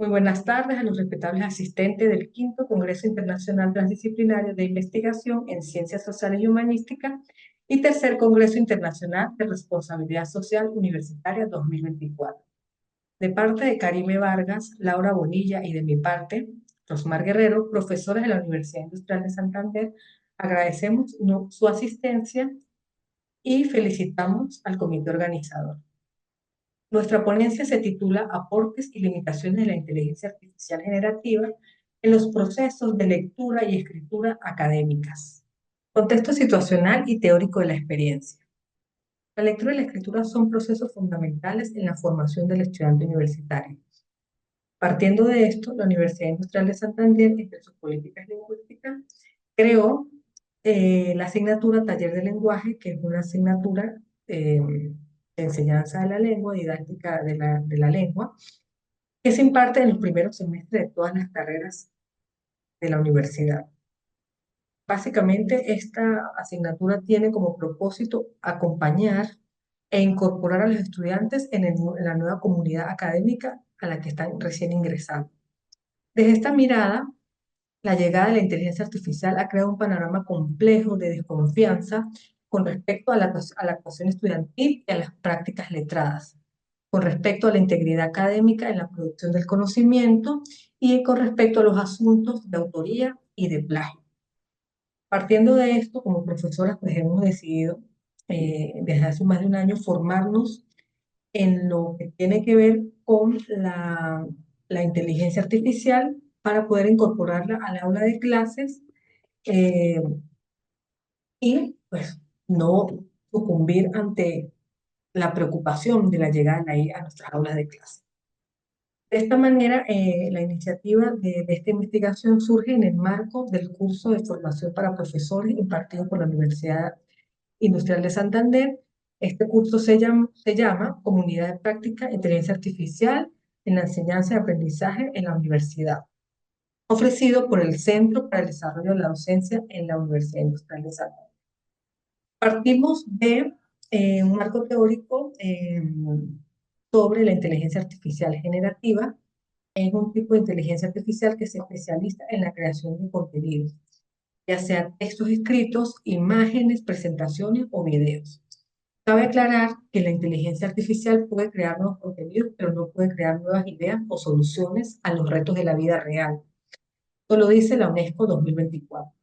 Muy buenas tardes a los respetables asistentes del quinto Congreso Internacional Transdisciplinario de Investigación en Ciencias Sociales y Humanísticas y tercer Congreso Internacional de Responsabilidad Social Universitaria 2024. De parte de Karime Vargas, Laura Bonilla y de mi parte, Rosmar Guerrero, profesores de la Universidad Industrial de Santander, agradecemos su asistencia y felicitamos al comité organizador. Nuestra ponencia se titula Aportes y limitaciones de la inteligencia artificial generativa en los procesos de lectura y escritura académicas. Contexto situacional y teórico de la experiencia. La lectura y la escritura son procesos fundamentales en la formación del estudiante universitario. Partiendo de esto, la Universidad Industrial de Santander, entre sus políticas lingüísticas, creó la asignatura Taller de Lenguaje, que es una asignatura de enseñanza de la lengua, didáctica de la lengua, que se imparte en los primeros semestres de todas las carreras de la universidad. Básicamente, esta asignatura tiene como propósito acompañar e incorporar a los estudiantes en la nueva comunidad académica a la que están recién ingresando. Desde esta mirada, la llegada de la inteligencia artificial ha creado un panorama complejo de desconfianza con respecto a la actuación estudiantil y a las prácticas letradas, con respecto a la integridad académica en la producción del conocimiento y con respecto a los asuntos de autoría y de plagio. Partiendo de esto, como profesoras, pues hemos decidido desde hace más de un año formarnos en lo que tiene que ver con la inteligencia artificial para poder incorporarla al aula de clases eh, y pues no sucumbir ante la preocupación de la llegada de la IA a nuestras aulas de clase. De esta manera, la iniciativa de esta investigación surge en el marco del curso de formación para profesores impartido por la Universidad Industrial de Santander. Este curso se llama Comunidad de Práctica e Inteligencia Artificial en la Enseñanza y Aprendizaje en la Universidad, ofrecido por el Centro para el Desarrollo de la Docencia en la Universidad Industrial de Santander. Partimos de un marco teórico sobre la inteligencia artificial generativa. Es un tipo de inteligencia artificial que se especializa en la creación de contenidos, ya sea textos escritos, imágenes, presentaciones o videos. Cabe aclarar que la inteligencia artificial puede crear nuevos contenidos, pero no puede crear nuevas ideas o soluciones a los retos de la vida real. Esto lo dice la UNESCO 2024.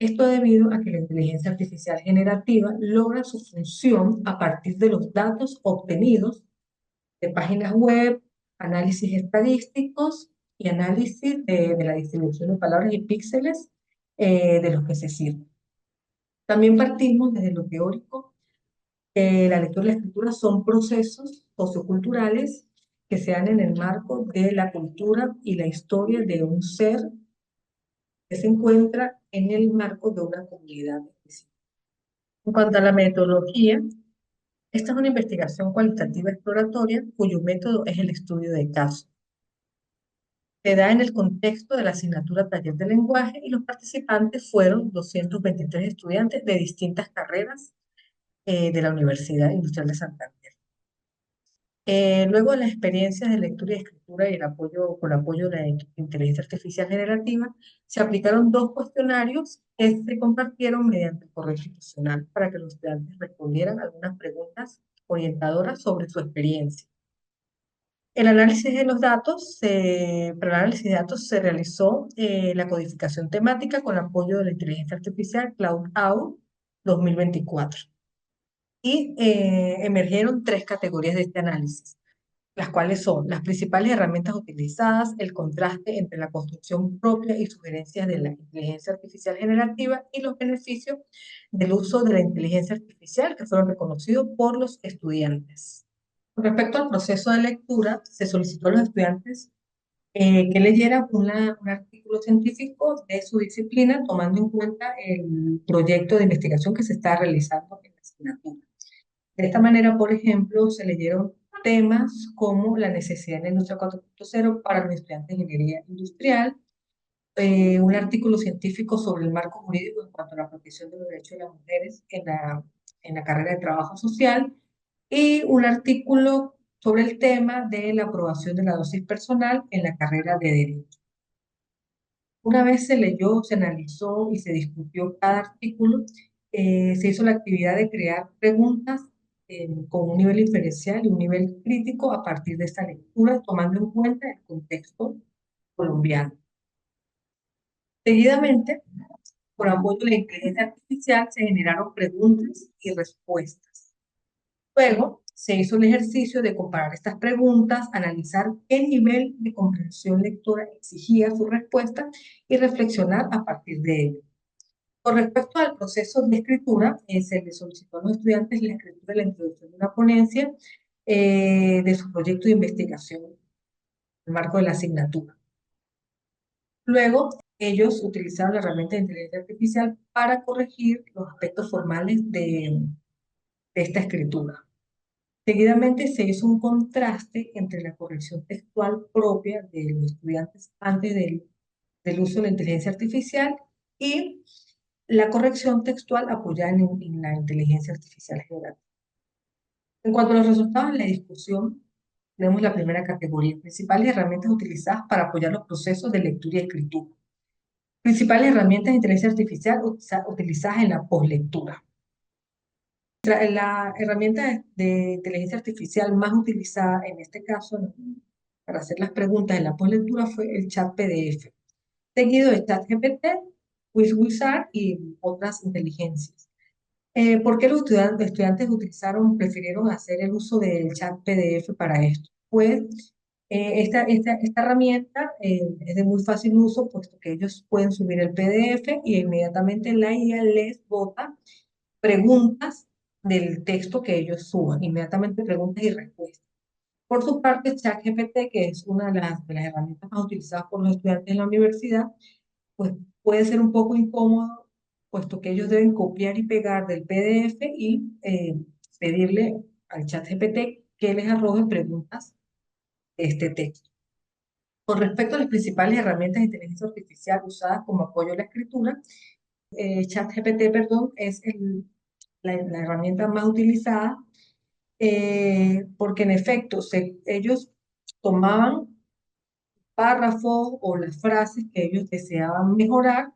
Esto debido a que la inteligencia artificial generativa logra su función a partir de los datos obtenidos de páginas web, análisis estadísticos y análisis de la distribución de palabras y píxeles de los que se sirve. También partimos desde lo teórico. La lectura y la escritura son procesos socioculturales que se dan en el marco de la cultura y la historia de un ser que se encuentra en el marco de una comunidad específica. En cuanto a la metodología, esta es una investigación cualitativa exploratoria cuyo método es el estudio de casos. Se da en el contexto de la asignatura Taller de Lenguaje y los participantes fueron 223 estudiantes de distintas carreras de la Universidad Industrial de Santander. Luego de las experiencias de lectura y escritura y con apoyo de la inteligencia artificial generativa, se aplicaron dos cuestionarios que se compartieron mediante el correo institucional para que los estudiantes respondieran algunas preguntas orientadoras sobre su experiencia. El análisis de los datos, para el análisis de datos se realizó la codificación temática con apoyo de la inteligencia artificial CloudAU 2024. Y emergieron tres categorías de este análisis, las cuales son las principales herramientas utilizadas, el contraste entre la construcción propia y sugerencias de la inteligencia artificial generativa y los beneficios del uso de la inteligencia artificial que fueron reconocidos por los estudiantes. Con respecto al proceso de lectura, se solicitó a los estudiantes que leyeran un artículo científico de su disciplina, tomando en cuenta el proyecto de investigación que se está realizando en la asignatura. De esta manera, por ejemplo, se leyeron temas como la necesidad de la industria 4.0 para los estudiantes de ingeniería industrial, un artículo científico sobre el marco jurídico en cuanto a la protección de los derechos de las mujeres en la carrera de trabajo social y un artículo sobre el tema de la aprobación de la dosis personal en la carrera de Derecho. Una vez se leyó, se analizó y se discutió cada artículo, se hizo la actividad de crear preguntas con un nivel inferencial y un nivel crítico a partir de esta lectura, tomando en cuenta el contexto colombiano. Seguidamente, por apoyo de la inteligencia artificial, se generaron preguntas y respuestas. Luego, se hizo el ejercicio de comparar estas preguntas, analizar qué nivel de comprensión lectora exigía su respuesta y reflexionar a partir de ello. Con respecto al proceso de escritura, se le solicitó a los estudiantes la escritura de la introducción de una ponencia de su proyecto de investigación en el marco de la asignatura. Luego, ellos utilizaron la herramienta de inteligencia artificial para corregir los aspectos formales de esta escritura. Seguidamente se hizo un contraste entre la corrección textual propia de los estudiantes antes del uso de la inteligencia artificial y la corrección textual apoyada en la inteligencia artificial general. En cuanto a los resultados de la discusión, tenemos la primera categoría: principales herramientas utilizadas para apoyar los procesos de lectura y escritura. Principales herramientas de inteligencia artificial utilizadas en la poslectura. La herramienta de inteligencia artificial más utilizada en este caso para hacer las preguntas en la poslectura fue el chat PDF, seguido de ChatGPT, QuizWizard y otras inteligencias. ¿Por qué los estudiantes prefirieron hacer el uso del chat PDF para esto? Pues esta herramienta es de muy fácil uso, puesto que ellos pueden subir el PDF y inmediatamente la IA les bota preguntas del texto que ellos suban, inmediatamente preguntas y respuestas. Por su parte, ChatGPT, que es una de las herramientas más utilizadas por los estudiantes en la universidad, pues puede ser un poco incómodo, puesto que ellos deben copiar y pegar del PDF y pedirle al ChatGPT que les arroje preguntas de este texto. Con respecto a las principales herramientas de inteligencia artificial usadas como apoyo a la escritura, ChatGPT, perdón, es la herramienta más utilizada, porque en efecto ellos tomaban párrafos o las frases que ellos deseaban mejorar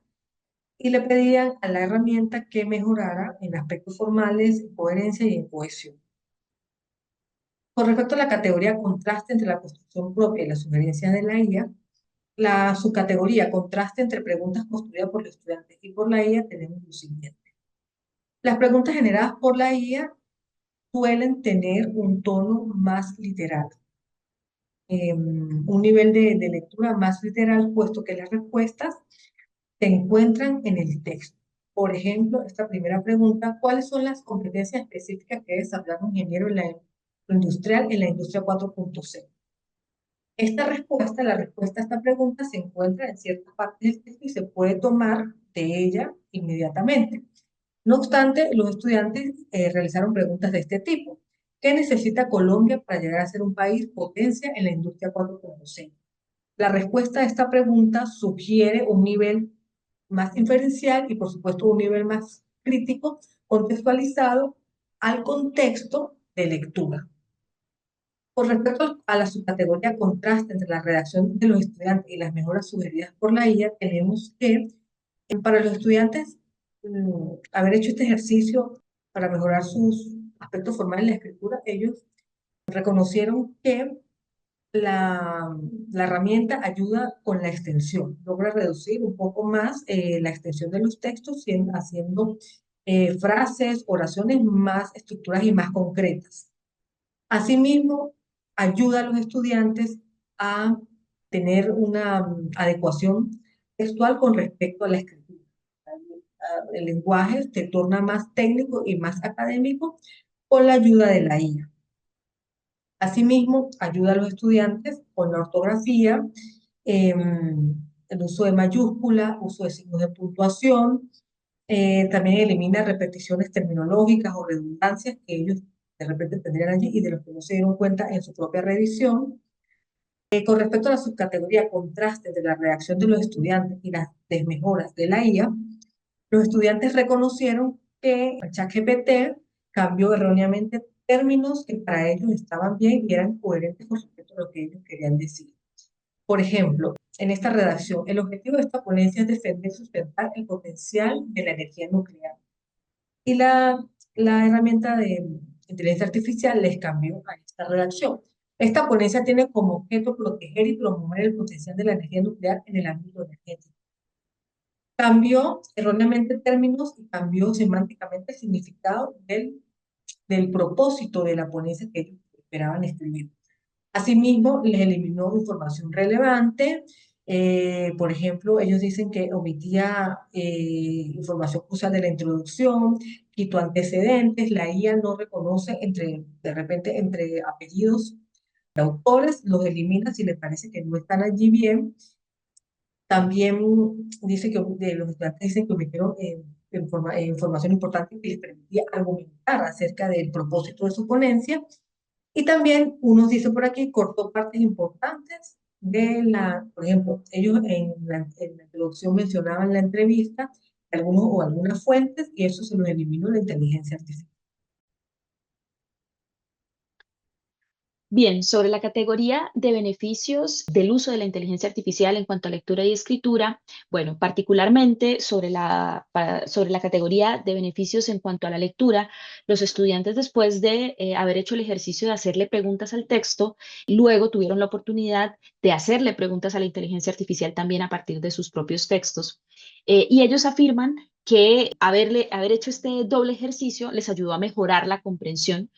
y le pedían a la herramienta que mejorara en aspectos formales, en coherencia y en cohesión. Con respecto a la categoría contraste entre la construcción propia y las sugerencias de la IA, la subcategoría contraste entre preguntas construidas por los estudiantes y por la IA, tenemos lo siguiente. Las preguntas generadas por la IA suelen tener un tono más literal, un nivel de lectura más literal, puesto que las respuestas se encuentran en el texto. Por ejemplo, esta primera pregunta: ¿cuáles son las competencias específicas que desarrolla un ingeniero industrial en la industria 4.0? La respuesta a esta pregunta se encuentra en ciertas partes del texto y se puede tomar de ella inmediatamente. No obstante, los estudiantes realizaron preguntas de este tipo. ¿Qué necesita Colombia para llegar a ser un país potencia en la industria 4.0? La respuesta a esta pregunta sugiere un nivel más inferencial y, por supuesto, un nivel más crítico, contextualizado al contexto de lectura. Con respecto a la subcategoría contraste entre la redacción de los estudiantes y las mejoras sugeridas por la IA, tenemos que, para los estudiantes, haber hecho este ejercicio para mejorar sus aspectos formales de la escritura, ellos reconocieron que la herramienta ayuda con la extensión, logra reducir un poco más la extensión de los textos, haciendo frases, oraciones más estructuradas y más concretas. Asimismo, ayuda a los estudiantes a tener una adecuación textual con respecto a la escritura. El lenguaje se torna más técnico y más académico con la ayuda de la IA. Asimismo, ayuda a los estudiantes con la ortografía, el uso de mayúsculas, uso de signos de puntuación, también elimina repeticiones terminológicas o redundancias que ellos de repente tendrían allí y de los que no se dieron cuenta en su propia revisión. Con respecto a la subcategoría contraste de la redacción de los estudiantes y las desmejoras de la IA, los estudiantes reconocieron que ChatGPT cambió erróneamente términos que para ellos estaban bien y eran coherentes con respecto a lo que ellos querían decir. Por ejemplo, en esta redacción, el objetivo de esta ponencia es defender y sustentar el potencial de la energía nuclear. Y la herramienta de inteligencia artificial les cambió a esta redacción. Esta ponencia tiene como objeto proteger y promover el potencial de la energía nuclear en el ámbito energético. Cambió erróneamente términos y cambió semánticamente el significado del propósito de la ponencia que ellos esperaban escribir. Asimismo, les eliminó información relevante. Por ejemplo, ellos dicen que omitía información crucial de la introducción, quitó antecedentes, la IA no reconoce de repente, entre apellidos de autores, los elimina si les parece que no están allí bien. También dice que los estudiantes dicen que omitieron información importante que les permitía argumentar acerca del propósito de su ponencia. Y también unos dicen por aquí, cortó partes importantes por ejemplo, ellos en la introducción mencionaban la entrevista, algunas fuentes, y eso se lo eliminó la inteligencia artificial. Bien, sobre la categoría de beneficios del uso de la inteligencia artificial en cuanto a lectura y escritura, bueno, particularmente sobre la categoría de beneficios en cuanto a la lectura, los estudiantes después de haber hecho el ejercicio de hacerle preguntas al texto, luego tuvieron la oportunidad de hacerle preguntas a la inteligencia artificial también a partir de sus propios textos. Y ellos afirman que haber hecho este doble ejercicio les ayudó a mejorar la comprensión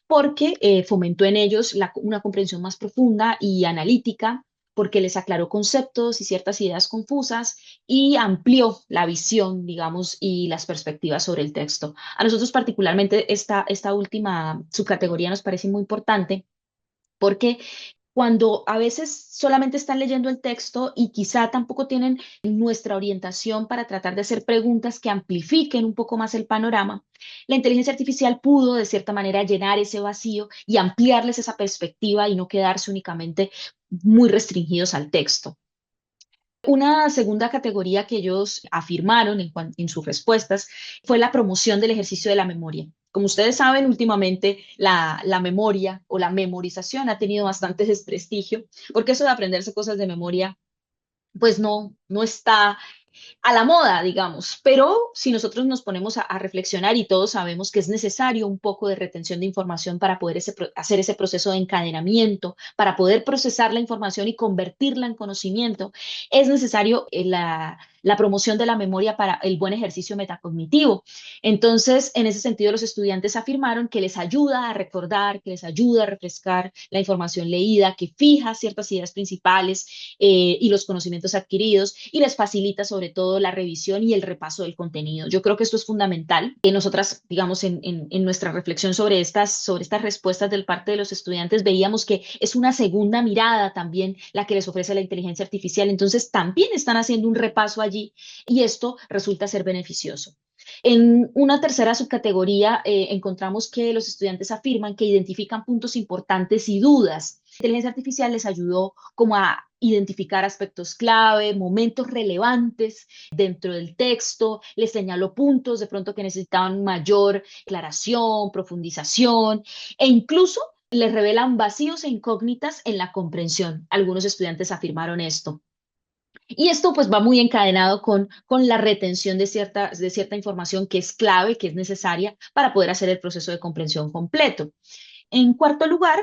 porque fomentó en ellos una comprensión más profunda y analítica, porque les aclaró conceptos y ciertas ideas confusas y amplió la visión, digamos, y las perspectivas sobre el texto. A nosotros particularmente esta última subcategoría nos parece muy importante porque cuando a veces solamente están leyendo el texto y quizá tampoco tienen nuestra orientación para tratar de hacer preguntas que amplifiquen un poco más el panorama, la inteligencia artificial pudo de cierta manera llenar ese vacío y ampliarles esa perspectiva y no quedarse únicamente muy restringidos al texto. Una segunda categoría que ellos afirmaron en sus respuestas fue la promoción del ejercicio de la memoria. Como ustedes saben, últimamente la memoria o la memorización ha tenido bastante desprestigio, porque eso de aprenderse cosas de memoria, pues no está a la moda, digamos, pero si nosotros nos ponemos a reflexionar y todos sabemos que es necesario un poco de retención de información para poder hacer ese proceso de encadenamiento, para poder procesar la información y convertirla en conocimiento, es necesario la promoción de la memoria para el buen ejercicio metacognitivo. Entonces, en ese sentido, los estudiantes afirmaron que les ayuda a recordar, que les ayuda a refrescar la información leída, que fija ciertas ideas principales y los conocimientos adquiridos y les facilita sobre todo la revisión y el repaso del contenido. Yo creo que esto es fundamental. Nosotras, digamos, en nuestra reflexión sobre estas respuestas del parte de los estudiantes, veíamos que es una segunda mirada también la que les ofrece la inteligencia artificial. Entonces, también están haciendo un repaso allí y esto resulta ser beneficioso. En una tercera subcategoría encontramos que los estudiantes afirman que identifican puntos importantes y dudas. La inteligencia artificial les ayudó como a identificar aspectos clave, momentos relevantes dentro del texto, les señaló puntos de pronto que necesitaban mayor aclaración, profundización e incluso les revelan vacíos e incógnitas en la comprensión. Algunos estudiantes afirmaron esto. Y esto pues va muy encadenado con la retención de cierta información que es clave, que es necesaria para poder hacer el proceso de comprensión completo. En cuarto lugar,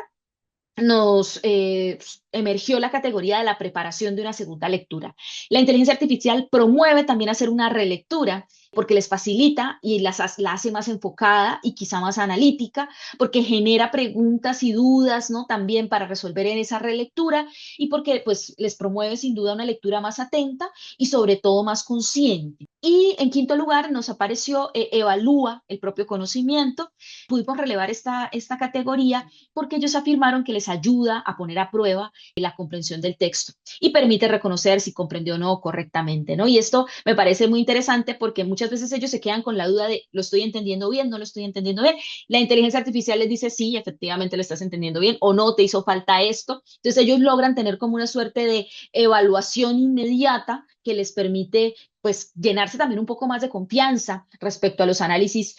nos emergió la categoría de la preparación de una segunda lectura. La inteligencia artificial promueve también hacer una relectura porque les facilita y la hace más enfocada y quizá más analítica, porque genera preguntas y dudas, ¿no? También para resolver en esa relectura y porque pues les promueve sin duda una lectura más atenta y sobre todo más consciente. Y en quinto lugar nos apareció evalúa el propio conocimiento. Pudimos relevar esta categoría porque ellos afirmaron que les ayuda a poner a prueba la comprensión del texto y permite reconocer si comprendió o no correctamente, ¿no? Y esto me parece muy interesante porque muchas veces ellos se quedan con la duda de, ¿lo estoy entendiendo bien? ¿No lo estoy entendiendo bien? La inteligencia artificial les dice, sí, efectivamente lo estás entendiendo bien o no, te hizo falta esto. Entonces ellos logran tener como una suerte de evaluación inmediata que les permite pues llenarse también un poco más de confianza respecto a los análisis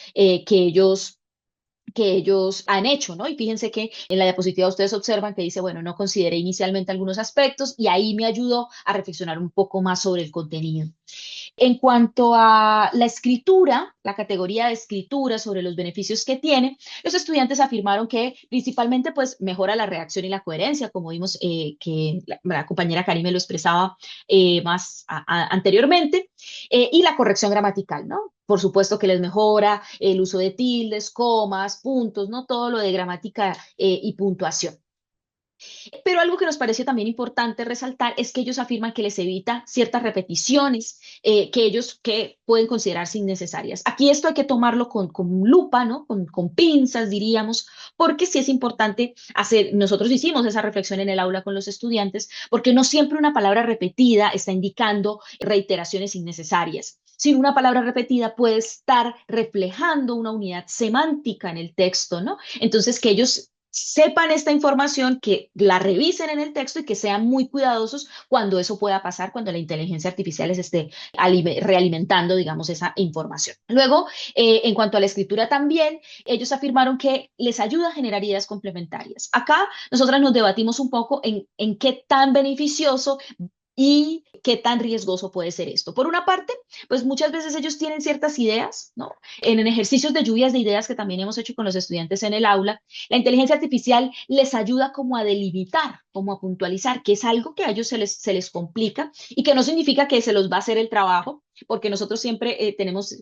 que ellos han hecho, ¿no? Y fíjense que en la diapositiva ustedes observan que dice, bueno, no consideré inicialmente algunos aspectos y ahí me ayudó a reflexionar un poco más sobre el contenido. En cuanto a la escritura, la categoría de escritura sobre los beneficios que tiene, los estudiantes afirmaron que principalmente pues mejora la reacción y la coherencia, como vimos que la compañera Karime lo expresaba anteriormente, y la corrección gramatical, ¿no? Por supuesto que les mejora el uso de tildes, comas, puntos, ¿no? Todo lo de gramática y puntuación. Pero algo que nos parece también importante resaltar es que ellos afirman que les evita ciertas repeticiones que ellos que pueden considerarse innecesarias. Aquí esto hay que tomarlo con lupa, ¿no? Con pinzas, diríamos, porque sí es importante hacer, nosotros hicimos esa reflexión en el aula con los estudiantes, porque no siempre una palabra repetida está indicando reiteraciones innecesarias. Sino una palabra repetida puede estar reflejando una unidad semántica en el texto, ¿no? Entonces, que ellos sepan esta información, que la revisen en el texto y que sean muy cuidadosos cuando eso pueda pasar, cuando la inteligencia artificial les esté realimentando, digamos, esa información. Luego, en cuanto a la escritura también, ellos afirmaron que les ayuda a generar ideas complementarias. Acá nosotras nos debatimos un poco en qué tan beneficioso y qué tan riesgoso puede ser esto. Por una parte, pues muchas veces ellos tienen ciertas ideas, ¿no? En ejercicios de lluvias de ideas que también hemos hecho con los estudiantes en el aula, la inteligencia artificial les ayuda como a delimitar, como a puntualizar, que es algo que a ellos se les complica y que no significa que se los va a hacer el trabajo, porque nosotros siempre tenemos,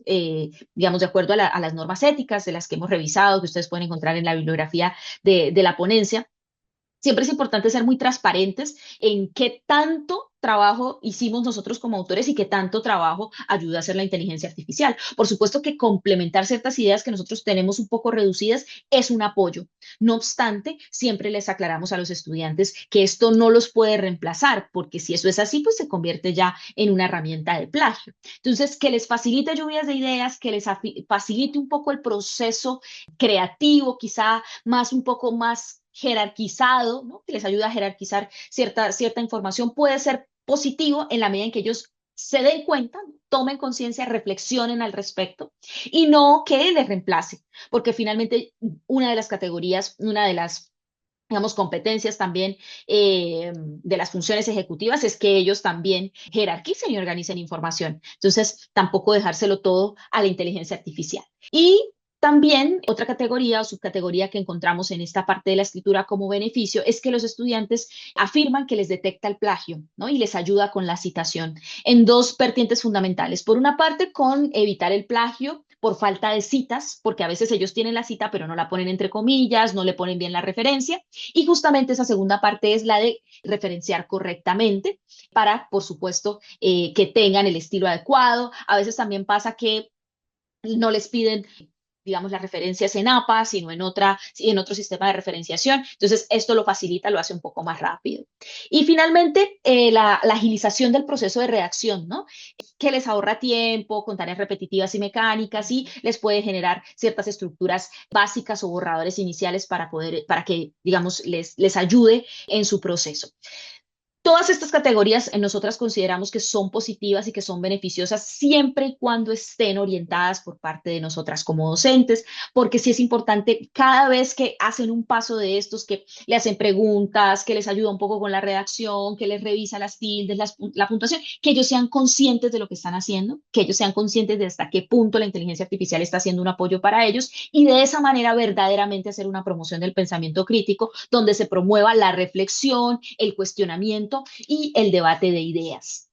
digamos, de acuerdo a las normas éticas de las que hemos revisado, que ustedes pueden encontrar en la bibliografía de la ponencia, siempre es importante ser muy transparentes en qué tanto trabajo hicimos nosotros como autores y qué tanto trabajo ayuda a hacer la inteligencia artificial. Por supuesto que complementar ciertas ideas que nosotros tenemos un poco reducidas es un apoyo. No obstante, siempre les aclaramos a los estudiantes que esto no los puede reemplazar, porque si eso es así, pues se convierte ya en una herramienta de plagio. Entonces, que les facilite lluvias de ideas, que les facilite un poco el proceso creativo, quizá más un poco más jerarquizado, ¿no? Que les ayuda a jerarquizar cierta información, puede ser positivo en la medida en que ellos se den cuenta, tomen conciencia, reflexionen al respecto y no que les reemplace, porque finalmente una de las categorías, una de las digamos, competencias también de las funciones ejecutivas es que ellos también jerarquicen y organicen información. Entonces, tampoco dejárselo todo a la inteligencia artificial. Y también otra categoría o subcategoría que encontramos en esta parte de la escritura como beneficio es que los estudiantes afirman que les detecta el plagio, ¿no? Y les ayuda con la citación en dos vertientes fundamentales. Por una parte, con evitar el plagio por falta de citas, porque a veces ellos tienen la cita pero no la ponen entre comillas, no le ponen bien la referencia. Y justamente esa segunda parte es la de referenciar correctamente para, por supuesto, que tengan el estilo adecuado. A veces también pasa que no les piden digamos, las referencias en APA, sino en otro sistema de referenciación. Entonces, esto lo facilita, lo hace un poco más rápido. Y finalmente, la agilización del proceso de redacción, ¿no? Que les ahorra tiempo con tareas repetitivas y mecánicas y les puede generar ciertas estructuras básicas o borradores iniciales para que, digamos, les ayude en su proceso. Todas estas categorías nosotras consideramos que son positivas y que son beneficiosas siempre y cuando estén orientadas por parte de nosotras como docentes, porque sí es importante cada vez que hacen un paso de estos, que le hacen preguntas, que les ayuda un poco con la redacción, que les revisa las tildes, la puntuación, que ellos sean conscientes de lo que están haciendo, que ellos sean conscientes de hasta qué punto la inteligencia artificial está haciendo un apoyo para ellos y de esa manera verdaderamente hacer una promoción del pensamiento crítico donde se promueva la reflexión, el cuestionamiento y el debate de ideas.